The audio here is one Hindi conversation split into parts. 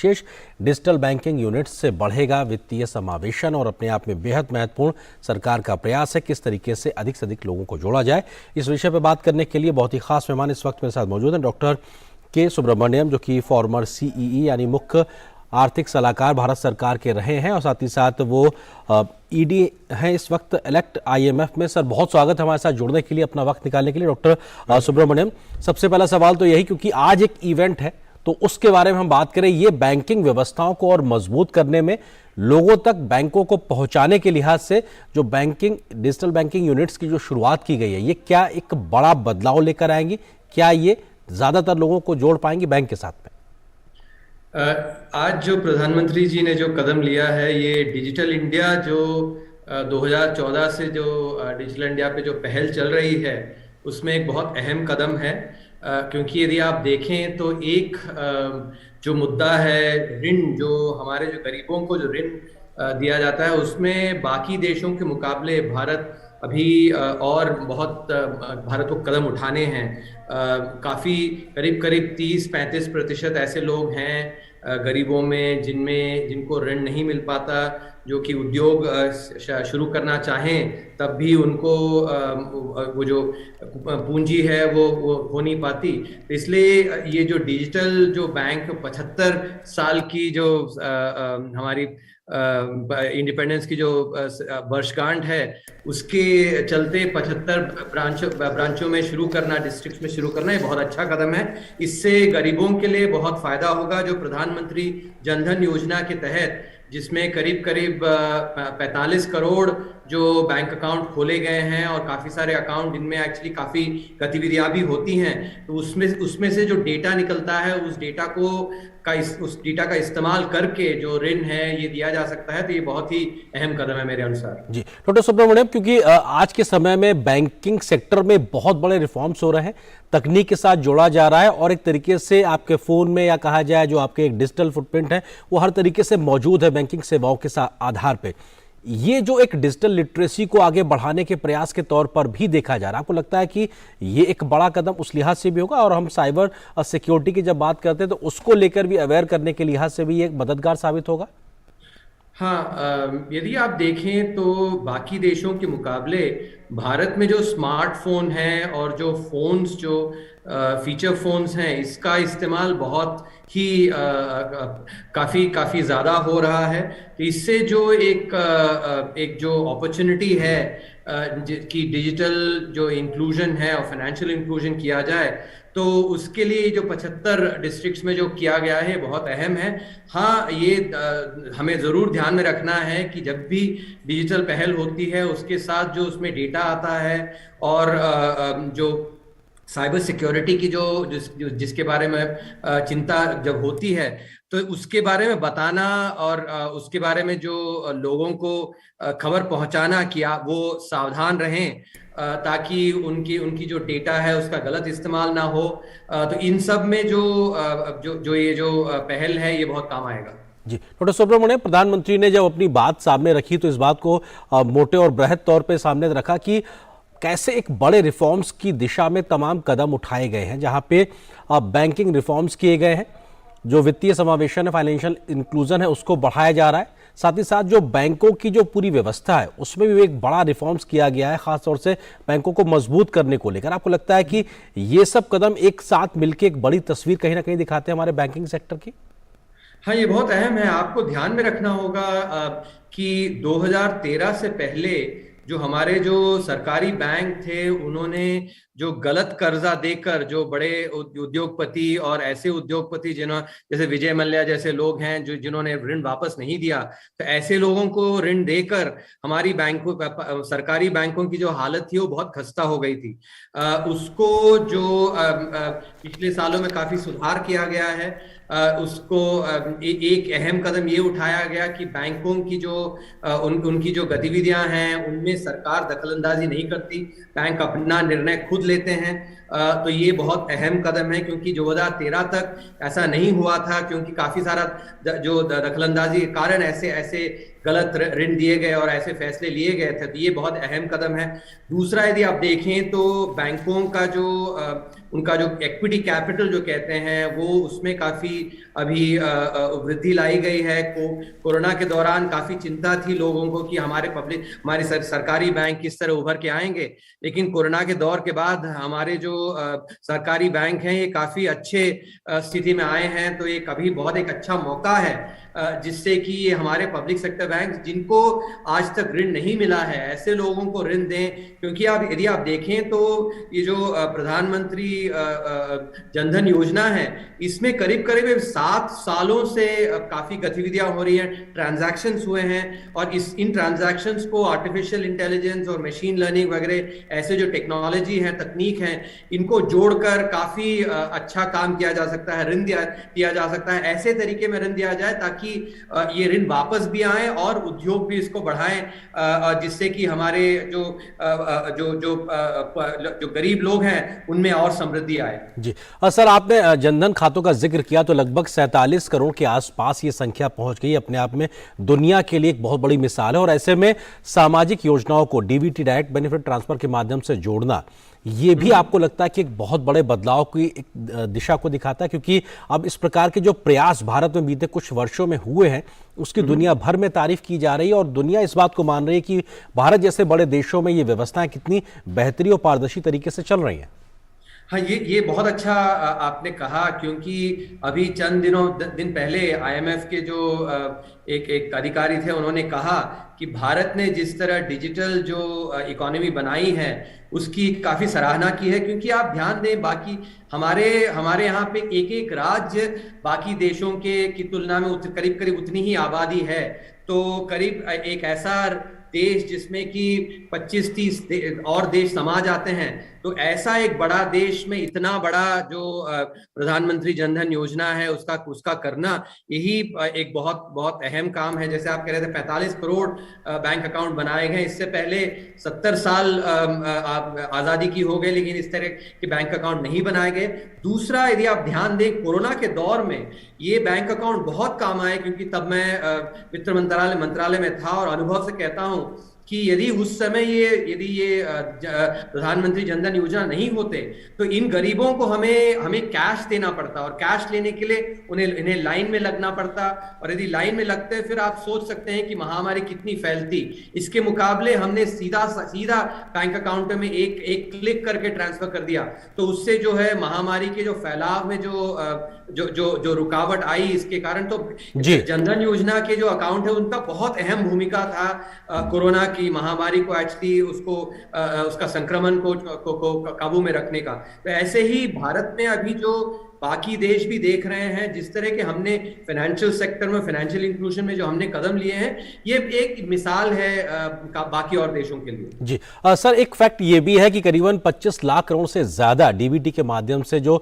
विशेष डिजिटल बैंकिंग यूनिट्स से बढ़ेगा वित्तीय समावेशन और अपने आप में बेहद महत्वपूर्ण सरकार का प्रयास है किस तरीके से अधिक लोगों को जोड़ा जाए। इस विषय पर बात करने के लिए बहुत ही खास मेहमान इस वक्त मेरे साथ मौजूद हैं। डॉक्टर के सुब्रमण्यम, जो कि फॉर्मर सीईई यानी मुख्य आर्थिक सलाहकार भारत सरकार के रहे हैं और साथ ही साथ वो ईडी हैं इस वक्त इलेक्ट आईएमएफ में। सर, बहुत स्वागत है हमारे साथ जुड़ने के लिए, अपना वक्त निकालने के लिए। डॉक्टर सुब्रमण्यम, सबसे पहला सवाल तो यही, क्योंकि आज एक इवेंट है तो उसके बारे में हम बात करें। ये बैंकिंग व्यवस्थाओं को और मजबूत करने में, लोगों तक बैंकों को पहुंचाने के लिहाज से जो डिजिटल बैंकिंग यूनिट्स की जो शुरुआत की गई है, ये क्या एक बड़ा बदलाव लेकर आएंगी? क्या ये ज्यादातर लोगों को जोड़ पाएंगी बैंक के साथ में? आज जो प्रधानमंत्री जी ने जो कदम लिया है, ये डिजिटल इंडिया जो 2014 से जो डिजिटल इंडिया पे जो पहल चल रही है, उसमें एक बहुत अहम कदम है। क्योंकि यदि आप देखें तो एक जो मुद्दा है ऋण, जो हमारे जो गरीबों को जो ऋण दिया जाता है, उसमें बाकी देशों के मुकाबले भारत अभी और बहुत भारत को कदम उठाने हैं। काफ़ी करीब 30-35% ऐसे लोग हैं गरीबों में जिनको ऋण नहीं मिल पाता, जो कि उद्योग शुरू करना चाहें तब भी उनको वो जो पूंजी है वो हो नहीं पाती। तो इसलिए ये जो डिजिटल जो बैंक 75 साल की जो हमारी इंडिपेंडेंस की जो वर्षगांठ है, उसके चलते 75 ब्रांचों में शुरू करना, डिस्ट्रिक्ट में शुरू करना, ये बहुत अच्छा कदम है। इससे गरीबों के लिए बहुत फायदा होगा। जो प्रधानमंत्री जनधन योजना के तहत, जिसमें करीब 45 करोड़ जो बैंक अकाउंट खोले गए हैं और काफ़ी सारे अकाउंट जिनमें एक्चुअली काफ़ी गतिविधियां भी होती हैं, तो उसमें से जो डेटा निकलता है, उस डेटा का इस्तेमाल करके जो ऋण है ये दिया जा सकता है। तो ये बहुत ही अहम कदम है मेरे अनुसार। जी डॉक्टर सुब्रमण्यम, क्योंकि आज के समय में बैंकिंग सेक्टर में बहुत बड़े रिफॉर्म्स हो रहे हैं, तकनीक के साथ जोड़ा जा रहा है और एक तरीके से आपके फोन में, या कहा जाए जो आपके एक डिजिटल फुटप्रिंट है, वो हर तरीके से मौजूद है बैंकिंग सेवाओं के आधार पे। ये जो एक डिजिटल लिटरेसी को आगे बढ़ाने के प्रयास के तौर पर भी देखा जा रहा है, आपको लगता है कि ये एक बड़ा कदम उस लिहाज से भी होगा? और हम साइबर सिक्योरिटी की जब बात करते हैं तो उसको लेकर भी अवेयर करने के लिहाज से भी ये एक मददगार साबित होगा? हाँ, यदि आप देखें तो बाकी देशों के मुकाबले भारत में जो स्मार्टफोन है और जो फोन्स, जो फीचर फोन्स हैं, इसका इस्तेमाल बहुत ही काफ़ी ज़्यादा हो रहा है। तो इससे जो एक जो अपॉर्चुनिटी है कि डिजिटल जो इंक्लूजन है और फाइनेंशियल इंक्लूजन किया जाए, तो उसके लिए जो 75 डिस्ट्रिक्ट्स में जो किया गया है बहुत अहम है। हाँ, ये हमें ज़रूर ध्यान में रखना है कि जब भी डिजिटल पहल होती है, उसके साथ जो उसमें डेटा आता है और जो साइबर सिक्योरिटी की जिसके बारे में चिंता जब होती है, तो उसके बारे में बताना और उसके बारे में जो लोगों को खबर पहुंचाना कि आप वो सावधान रहें, ताकि उनकी जो डेटा है उसका गलत इस्तेमाल ना हो। तो इन सब में जो ये पहल है, ये बहुत काम आएगा। जी डॉक्टर सुब्रमण्यम, प्रधानमंत्री ने जब अपनी बात सामने रखी तो इस बात को मोटे और बृहद तौर पे सामने रखा कि कैसे एक बड़े रिफॉर्म्स की दिशा में तमाम कदम उठाए गए हैं, जहां पे बैंकिंग रिफॉर्म्स किए गए हैं, जो वित्तीय समावेशन है, फाइनेंशियल इंक्लूजन है, उसको बढ़ाया जा रहा है। साथ ही साथ जो बैंकों की जो पूरी व्यवस्था है उसमें भी एक बड़ा रिफॉर्म्स किया गया है, खासतौर से बैंकों को मजबूत करने को लेकर। आपको लगता है कि ये सब कदम एक साथ मिलकर एक बड़ी तस्वीर कहीं ना कहीं दिखाते हैं हमारे बैंकिंग सेक्टर की? हाँ, ये बहुत अहम है। आपको ध्यान में रखना होगा कि 2013 से पहले जो हमारे जो सरकारी बैंक थे, उन्होंने जो गलत कर्जा देकर जो बड़े उद्योगपति और ऐसे उद्योगपति जैसे विजय मल्ल्या जैसे लोग हैं जिन्होंने ऋण वापस नहीं दिया, तो ऐसे लोगों को ऋण देकर हमारी सरकारी बैंकों की जो हालत थी वो बहुत खस्ता हो गई थी। उसको जो पिछले सालों में काफी सुधार किया गया है। उसको एक अहम कदम ये उठाया गया कि बैंकों की जो उनकी जो गतिविधियां हैं, उनमें सरकार दखलंदाजी नहीं करती, बैंक अपना निर्णय खुद लेते हैं। तो ये बहुत अहम कदम है, क्योंकि 2013 तक ऐसा नहीं हुआ था, क्योंकि काफी सारा जो दखलंदाजी के कारण ऐसे गलत ऋण दिए गए और ऐसे फैसले लिए गए थे। तो ये बहुत अहम कदम है। दूसरा, यदि आप देखें तो बैंकों का उनका जो इक्विटी कैपिटल जो कहते हैं वो उसमें काफी अभी वृद्धि लाई गई है। कोरोना के दौरान काफी चिंता थी लोगों को कि हमारे सरकारी बैंक किस तरह उभर के आएंगे, लेकिन कोरोना के दौर के बाद हमारे जो सरकारी बैंक हैं ये काफी अच्छे स्थिति में आए हैं। तो ये कभी बहुत एक अच्छा मौका है जिससे कि ये हमारे पब्लिक सेक्टर बैंक जिनको आज तक ऋण नहीं मिला है ऐसे लोगों को ऋण दें। क्योंकि यदि आप देखें तो ये जो प्रधानमंत्री जनधन योजना है इसमें करीब करीब 7 सालों से काफी गतिविधियां हो रही हैं, ट्रांजैक्शंस हुए हैं, और इन ट्रांजैक्शंस को आर्टिफिशियल इंटेलिजेंस और मशीन लर्निंग वगैरह ऐसे जो टेक्नोलॉजी है, तकनीक है, इनको जोड़कर काफी अच्छा काम किया जा सकता है, ऋण दिया जा सकता है। ऐसे तरीके में ऋण दिया जाए ताकि ये ऋण वापस भी आए और उद्योग भी इसको बढ़ाएं, जिससे कि हमारे जो गरीब लोग हैं उनमें और समृद्धि आए। जी सर, आपने जनधन खातों का जिक्र किया तो लगभग 47 करोड़ के आसपास ये संख्या पहुंच गई। अपने आप में दुनिया के लिए एक बहुत बड़ी मिसाल है। और ऐसे में सामाजिक योजनाओं को डीबीटी डायरेक्ट बेनिफिट ट्रांसफर के माध्यम से जोड़ना, ये भी आपको लगता है कि एक बहुत बड़े बदलाव की एक दिशा को दिखाता है? क्योंकि अब इस प्रकार के जो प्रयास भारत में बीते कुछ वर्षों में हुए हैं उसकी दुनिया भर में तारीफ की जा रही है और दुनिया इस बात को मान रही है कि भारत जैसे बड़े देशों में ये व्यवस्थाएं कितनी बेहतरीन और पारदर्शी तरीके से चल रही हैं। हाँ, ये बहुत अच्छा आपने कहा, क्योंकि अभी चंद दिन पहले आईएमएफ के जो एक अधिकारी थे उन्होंने कहा कि भारत ने जिस तरह डिजिटल जो इकोनॉमी बनाई है उसकी काफी सराहना की है। क्योंकि आप ध्यान दें, बाकी हमारे यहाँ पे एक एक राज्य बाकी देशों की तुलना में करीब करीब उतनी ही आबादी है। तो करीब एक ऐसा देश जिसमें कि 25-30 और देश समा जाते हैं, तो ऐसा एक बड़ा देश में इतना बड़ा जो प्रधानमंत्री जनधन योजना है उसका करना यही एक बहुत बहुत अहम काम है। जैसे आप कह रहे थे 45 करोड़ बैंक अकाउंट बनाए गए, इससे पहले 70 साल आजादी की हो गई लेकिन इस तरह के बैंक अकाउंट नहीं बनाए गए। दूसरा, यदि आप ध्यान दें, कोरोना के दौर में ये बैंक अकाउंट बहुत काम आए, क्योंकि तब मैं वित्त मंत्रालय में था और अनुभव से कहता हूं कि यदि उस समय यदि ये प्रधानमंत्री जनधन योजना नहीं होते तो इन गरीबों को हमें कैश देना पड़ता, और कैश लेने के लिए इन्हें लाइन में लगना पड़ता, और यदि लाइन में लगते फिर आप सोच सकते हैं कि महामारी कितनी फैलती। इसके मुकाबले हमने सीधा बैंक अकाउंट में एक क्लिक करके ट्रांसफर कर दिया, तो उससे जो है महामारी के जो फैलाव में जो रुकावट आई, इसके कारण तो जनधन योजना के जो अकाउंट है उनका बहुत अहम भूमिका था कोरोना की महामारी को एक्चुअली उसका संक्रमण को काबू में रखने का। तो ऐसे ही भारत में अभी जो बाकी देश भी देख रहे हैं, जिस तरह के हमने फाइनेंशियल सेक्टर में, फाइनेंशियल इंक्लूजन में जो हमने कदम लिए हैं, ये एक मिसाल है बाकी और देशों के लिए। जी सर, एक फैक्ट ये भी है कि करीबन 25 लाख करोड़ से ज्यादा डीबीटी के माध्यम से जो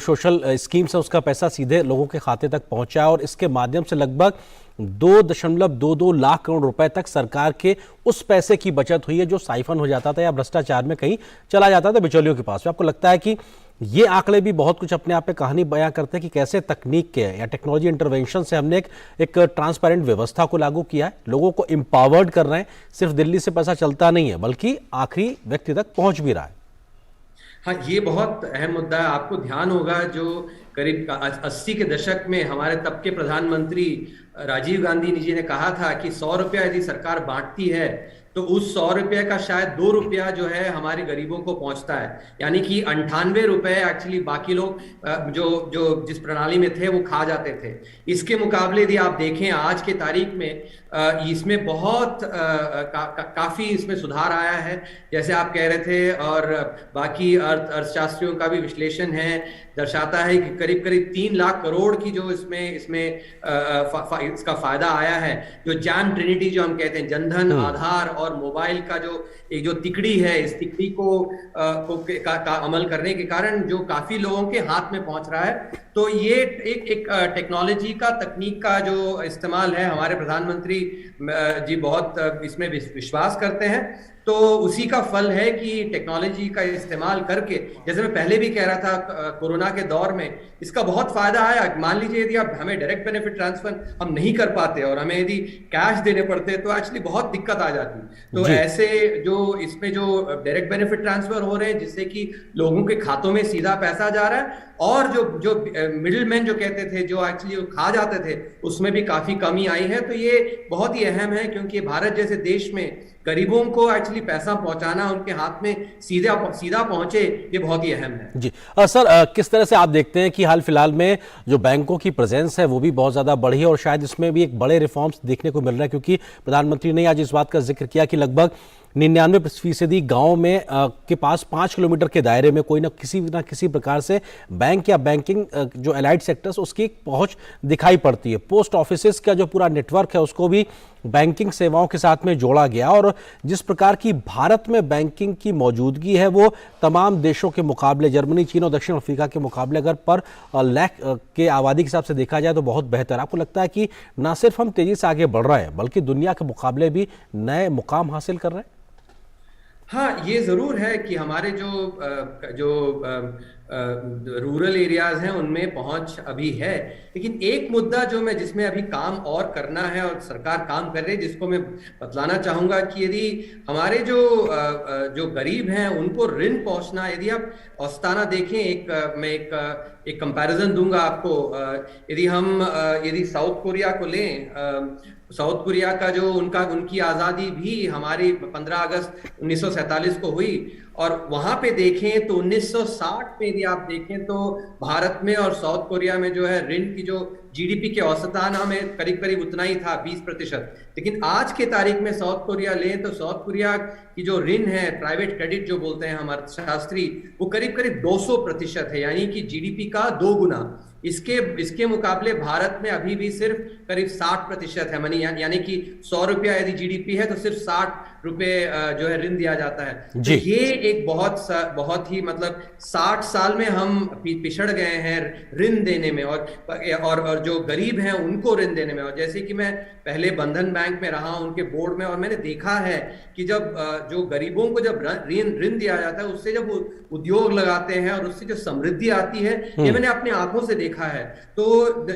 सोशल स्कीम्स है उसका पैसा सीधे लोगों के खाते तक पहुंचा है, और इसके माध्यम से लगभग 2.22 लाख करोड़ रुपए तक सरकार के उस पैसे की बचत हुई है जो साइफन हो जाता था या भ्रष्टाचार में कहीं चला जाता था बिचौलियों के पास। आपको लगता है कि ये आंकड़े भी बहुत कुछ अपने आप में कहानी बयां करते हैं कि कैसे तकनीक के या टेक्नोलॉजी इंटरवेंशन से हमने एक ट्रांसपेरेंट व्यवस्था को लागू किया है, लोगों को एम्पावर्ड कर रहे हैं, सिर्फ दिल्ली से पैसा चलता नहीं है बल्कि आखिरी व्यक्ति तक पहुंच भी रहा है। हाँ, ये बहुत अहम मुद्दा है। आपको ध्यान होगा जो करीब 80 के दशक में हमारे तब के प्रधानमंत्री राजीव गांधी जी ने कहा था कि 100 रुपया यदि सरकार बांटती है तो उस 100 रुपये का शायद 2 रुपया जो है हमारे गरीबों को पहुंचता है, यानी कि 98 रुपए एक्चुअली बाकी लोग जो जिस प्रणाली में थे वो खा जाते थे। इसके मुकाबले यदि आप देखें आज के तारीख में इसमें बहुत काफी इसमें सुधार आया है, जैसे आप कह रहे थे, और बाकी अर्थशास्त्रियों का भी विश्लेषण है, दर्शाता है कि करीब करीब 3 लाख करोड़ की जो इसमें इसका फायदा आया है। जो जैम ट्रिनिटी जो हम कहते हैं, जनधन, आधार और मोबाइल का जो तिकड़ी है, इस तिकड़ी का अमल करने के कारण जो काफी लोगों के हाथ में पहुंच रहा है। तो ये एक टेक्नोलॉजी का, तकनीक का जो इस्तेमाल है, हमारे प्रधानमंत्री जी बहुत इसमें विश्वास करते हैं। तो उसी का फल है कि टेक्नोलॉजी का इस्तेमाल करके, जैसे मैं पहले भी कह रहा था, कोरोना के दौर में इसका बहुत फायदा आया। मान लीजिए यदि आप हमें डायरेक्ट बेनिफिट ट्रांसफर हम नहीं कर पाते और हमें यदि कैश देने पड़ते तो एक्चुअली बहुत दिक्कत आ जाती। तो जी। ऐसे जो इसमें जो डायरेक्ट बेनिफिट ट्रांसफर हो रहे हैं जिससे कि लोगों के खातों में सीधा पैसा जा रहा है, और जो जो मिडिल मैन जो कहते थे, जो एक्चुअली खा जाते थे, उसमें भी काफी कमी आई है। तो ये बहुत ही अहम है, क्योंकि भारत जैसे देश में गरीबों को एक्चुअली पैसा पहुंचाना, उनके हाथ में सीधा सीधा पहुंचे, ये बहुत ही अहम है। जी। सर, किस तरह से आप देखते हैं कि हाल फिलहाल में जो बैंकों की प्रेजेंस है वो भी बहुत ज़्यादा बढ़ी है और शायद इसमें भी एक बड़े रिफॉर्म्स देखने को मिल रहे हैं, क्योंकि प्रधानमंत्री ने आज इस बात का जिक्र किया कि लगभग 99% गांव में के पास 5 किलोमीटर के दायरे में कोई ना किसी प्रकार से बैंक या बैंकिंग जो अलाइड सेक्टर्स उसकी एक पहुंच दिखाई पड़ती है। पोस्ट ऑफिसेज का जो पूरा नेटवर्क है उसको भी बैंकिंग सेवाओं के साथ में जोड़ा गया, और जिस प्रकार की भारत में बैंकिंग की मौजूदगी है वो तमाम देशों के मुकाबले, जर्मनी, चीन और दक्षिण अफ्रीका के मुकाबले अगर पर लाख के आबादी के हिसाब से देखा जाए तो बहुत बेहतर। आपको लगता है कि ना सिर्फ हम तेजी से आगे बढ़ रहे हैं बल्कि दुनिया के मुकाबले भी नए मुकाम हासिल कर रहे हैं? हाँ, ये जरूर है कि हमारे जो रूरल एरियाज हैं उनमें पहुंच अभी है, लेकिन एक मुद्दा जिसमें अभी काम और करना है और सरकार काम कर रही है, जिसको मैं बतलाना चाहूंगा कि यदि हमारे जो गरीब हैं उनको ऋण पहुंचना, यदि आप औस्ताना देखें, मैं एक कंपैरिजन दूंगा आपको। यदि साउथ कोरिया को लें, साउथ कोरिया का जो उनकी आजादी भी हमारी 15 अगस्त 1947 को हुई, और वहां पे देखें तो 1960 में यदि आप देखें तो भारत में और साउथ कोरिया में जो है ऋण की जो जीडीपी के औसतान हमें करीब करीब उतना ही था, 20%। लेकिन आज के तारीख में साउथ कोरिया लें तो साउथ कोरिया की जो ऋण है, प्राइवेट क्रेडिट जो बोलते हैं हमारे शास्त्री, वो करीब करीब 200% है, यानी कि जीडीपी का 2 गुना। इसके मुकाबले भारत में अभी भी सिर्फ करीब 60% है मनी, यानी कि 100 रुपया यदि जीडीपी है तो सिर्फ 60 रुपए जो है ऋण दिया जाता है। तो ये एक बहुत ही मतलब 60 साल में हम पिछड़ गए हैं ऋण देने में, और जो गरीब हैं उनको ऋण देने में। और जैसे कि मैं पहले बंधन बैंक में रहा हूं, उनके बोर्ड में, और मैंने देखा है कि जब जो गरीबों को जब ऋण दिया जाता है, उससे जब उद्योग लगाते हैं और उससे जो समृद्धि आती है, ये मैंने अपनी आंखों से देखा है। तो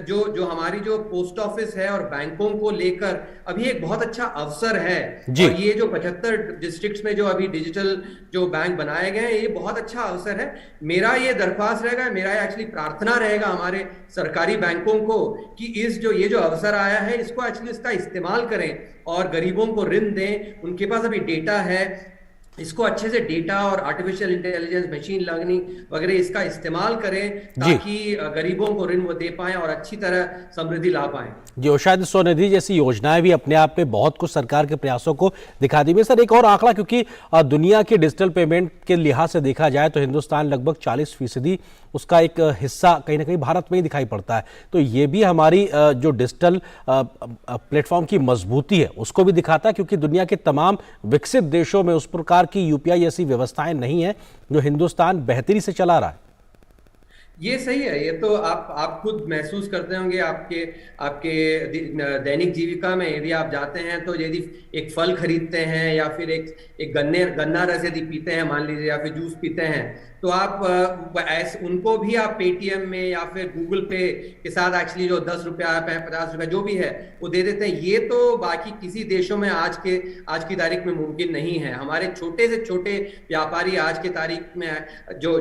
जो हमारी जो पोस्ट ऑफिस है और बैंकों को लेकर अभी एक बहुत अच्छा अवसर है, और ये जो 75 डिस्ट्रिक्ट्स में जो अभी डिजिटल जो बैंक बनाए गए हैं, ये बहुत अच्छा अवसर है। मेरा ये दरख्वास्त रहेगा, मेरा एक्चुअली प्रार्थना रहेगा हमारे सरकारी बैंकों को कि ये जो अवसर आया है इसको एक्चुअली इसका इस्तेमाल करें और गरीबों को ऋण दें। उनके पास अभी डेटा है, इसको अच्छे से डेटा और आर्टिफिशियल इंटेलिजेंस, मशीन लर्निंग वगैरह इसका इस्तेमाल करें, ताकि गरीबों को ऋण वो दे पाएं और अच्छी तरह समृद्धि ला पाएं। जी, और शायद स्वनिधि जैसी योजनाएं भी अपने आप में बहुत कुछ सरकार के प्रयासों को दिखा दी है। सर, एक और आंकड़ा, क्योंकि दुनिया के डिजिटल पेमेंट के लिहाज से देखा जाए तो हिंदुस्तान लगभग 40% उसका एक हिस्सा कहीं ना कहीं भारत में ही दिखाई पड़ता है। तो ये भी हमारी जो डिजिटल प्लेटफॉर्म की मजबूती है उसको भी दिखाता है, क्योंकि दुनिया के तमाम विकसित देशों में उस प्रकार की यूपीआई जैसी व्यवस्थाएं नहीं है जो हिंदुस्तान बेहतरी से चला रहा है। ये सही है, ये तो आप खुद महसूस करते होंगे आपके दैनिक जीविका में। यदि आप जाते हैं तो यदि एक फल खरीदते हैं या फिर एक गन्ना रस यदि पीते हैं मान लीजिए, या फिर जूस पीते हैं, तो आप उनको भी आप पेटीएम में या फिर गूगल पे के साथ एक्चुअली जो 10 रुपया 50 रुपया जो भी है वो दे देते हैं। ये तो बाकी किसी देशों में आज की तारीख में मुमकिन नहीं है। हमारे छोटे से छोटे व्यापारी आज की तारीख में जो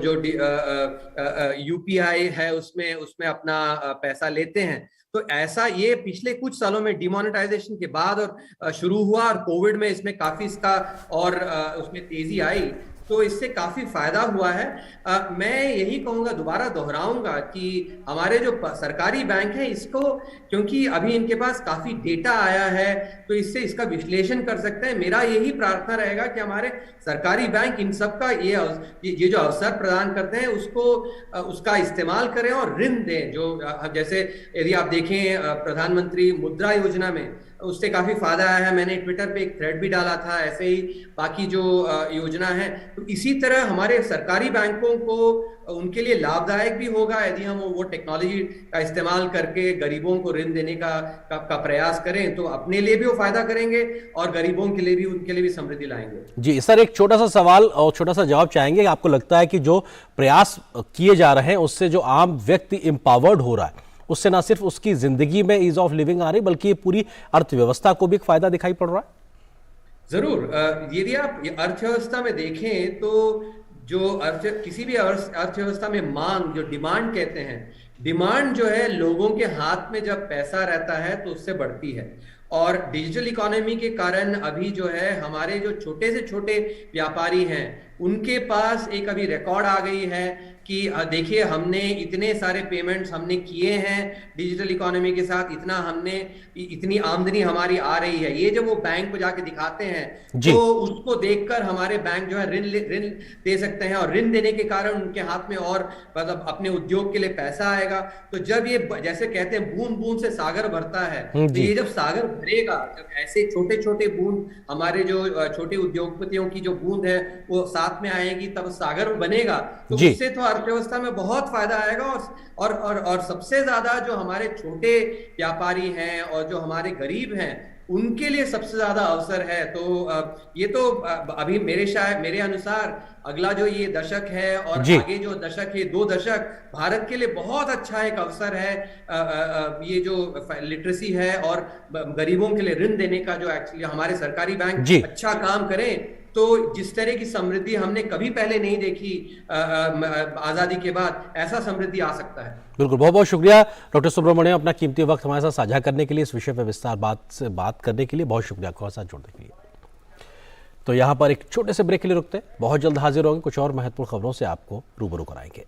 यूपीआई है उसमें अपना पैसा लेते हैं। तो ऐसा ये पिछले कुछ सालों में डिमोनेटाइजेशन के बाद और शुरू हुआ, और कोविड में इसमें काफी इसका और उसमें तेजी आई, तो इससे काफी फायदा हुआ है। मैं यही कहूंगा, दोबारा दोहराऊंगा कि हमारे जो सरकारी बैंक है इसको, क्योंकि अभी इनके पास काफी डेटा आया है तो इससे इसका विश्लेषण कर सकते हैं। मेरा यही प्रार्थना रहेगा कि हमारे सरकारी बैंक इन सब का ये जो अवसर प्रदान करते हैं उसका इस्तेमाल करें और ऋण दें। जैसे यदि आप देखें प्रधानमंत्री मुद्रा योजना में उससे काफी फायदा आया है। मैंने ट्विटर पे एक थ्रेड भी डाला था, ऐसे ही बाकी जो योजना है तो इसी तरह हमारे सरकारी बैंकों को उनके लिए लाभदायक भी होगा यदि हम वो टेक्नोलॉजी का इस्तेमाल करके गरीबों को ऋण देने का प्रयास करें, तो अपने लिए भी वो फायदा करेंगे और गरीबों के लिए भी, उनके लिए भी समृद्धि लाएंगे। जी सर, एक छोटा सा सवाल और छोटा सा जवाब चाहेंगे। आपको लगता है कि जो प्रयास किए जा रहे हैं उससे जो आम व्यक्ति एम्पावर्ड हो रहा है, उससे ना सिर्फ उसकी जिंदगी में ईज ऑफ लिविंग आ रही बल्कि ये पूरी अर्थव्यवस्था को भी एक फायदा दिखाई पड़ रहा है? जरूर। यदि आप अर्थव्यवस्था में देखें तो जो किसी भी अर्थव्यवस्था में मांग, जो डिमांड कहते हैं, डिमांड जो है लोगों के हाथ में जब पैसा रहता है तो उससे बढ़ती है। और डिजिटल इकोनॉमी के कारण अभी जो है हमारे जो छोटे से छोटे व्यापारी हैं उनके पास एक अभी रिकॉर्ड आ गई है कि देखिए हमने इतने सारे पेमेंट्स हमने किए हैं डिजिटल इकोनॉमी के साथ, इतनी आमदनी हमारी आ रही है। ये जब वो बैंक को जाके दिखाते हैं तो उसको देखकर हमारे बैंक जो है ऋण दे सकते हैं, और ऋण देने के कारण उनके हाथ में और मतलब अपने उद्योग के लिए पैसा आएगा। तो जब ये जैसे कहते हैं बूंद बूंद से सागर भरता है, तो ये जब सागर भरेगा, जब ऐसे छोटे छोटे बूंद हमारे जो छोटे उद्योगपतियों की जो बूंद है वो साथ में आएगी, तब सागर बनेगा। तो उससे तो अर्थव्यवस्था में बहुत फायदा आएगा। और सबसे ज्यादा जो हमारे छोटे व्यापारी हैं और जो हमारे गरीब हैं उनके लिए सबसे ज्यादा अवसर है। तो ये तो अभी मेरे अनुसार अगला जो ये दशक है और आगे जो दशक है, 2 दशक भारत के लिए बहुत अच्छा एक अवसर है। ये जो लिटरेसी है और गरीबों के लिए ऋण देने का, जो एक्चुअली हमारे सरकारी बैंक अच्छा काम करें तो जिस तरह की समृद्धि हमने कभी पहले नहीं देखी आजादी के बाद, ऐसा समृद्धि आ सकता है। बिल्कुल, बहुत बहुत शुक्रिया डॉक्टर सुब्रमण्यम, अपना कीमती वक्त हमारे साथ साझा करने के लिए, इस विषय पर विस्तार बात करने के लिए बहुत शुक्रिया आपको साथ जोड़ने के लिए। तो यहाँ पर एक छोटे से ब्रेक के लिए रुकते हैं, बहुत जल्द हाजिर होंगे कुछ और महत्वपूर्ण खबरों से आपको रूबरू कराएंगे।